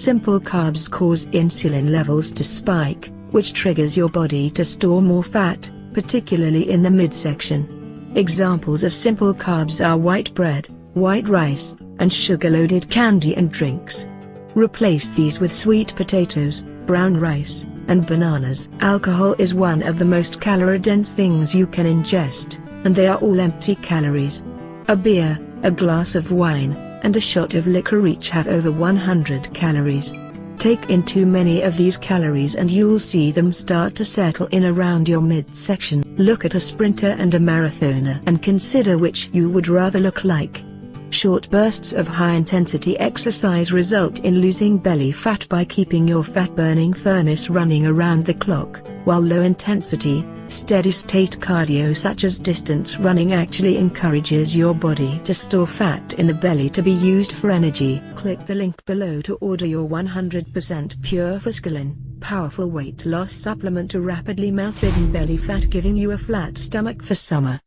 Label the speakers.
Speaker 1: Simple carbs cause insulin levels to spike, which triggers your body to store more fat, particularly in the midsection. Examples of simple carbs are white bread, white rice, and sugar-loaded candy and drinks. Replace these with sweet potatoes, brown rice, and bananas. Alcohol is one of the most calorie-dense things you can ingest, and they are all empty calories. A beer, a glass of wine, and a shot of liquor each have over 100 calories. Take in too many of these calories and you'll see them start to settle in around your midsection. Look at a sprinter and a marathoner and consider which you would rather look like. Short bursts of high-intensity exercise result in losing belly fat by keeping your fat-burning furnace running around the clock, while low-intensity, steady-state cardio such as distance running actually encourages your body to store fat in the belly to be used for energy. Click the link below to order your 100% pure Foscaline, powerful weight loss supplement to rapidly melt hidden belly fat, giving you a flat stomach for summer.